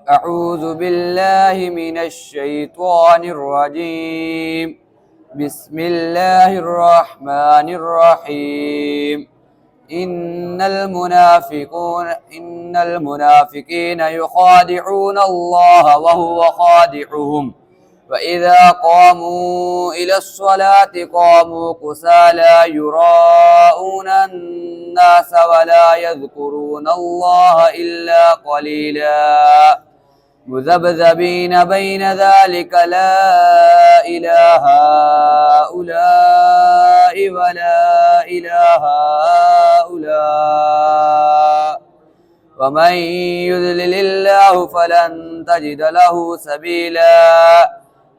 أعوذ بالله من الشيطان الرجيم بسم الله الرحمن الرحيم إن المنافقين يخادعون الله وهو خادعهم وإذا قاموا إلى الصلاة قاموا كسالى يراءون الناس ولا يذكرون الله إلا قليلا مذبذبين بين ذلك لا إله هؤلاء ولا إله هؤلاء ومن يضلل الله فلن تجد له سبيلا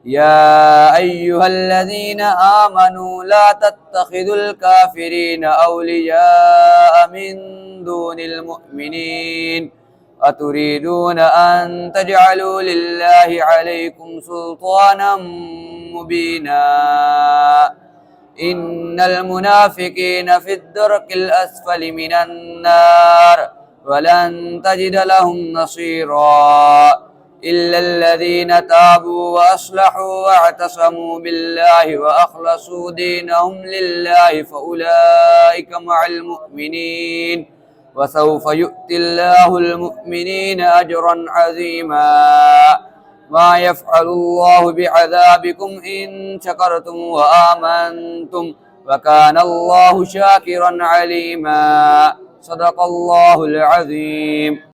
يا أيها الذين آمنوا لا تتخذوا الكافرين أولياء من دون المؤمنين أتريدون أن تجعلوا لله عليكم سلطانا مبينا إن المنافقين في الدرك الأسفل من النار ولن تجد لهم نصيرا إلا الذين تابوا وأصلحوا واعتصموا بالله وأخلصوا دينهم لله فأولئك مع المؤمنين وسوف يؤتي الله المؤمنين أجرا عظيما ما يفعل الله بعذابكم إن شكرتم وآمنتم وكان الله شاكرا عليما صدق الله العظيم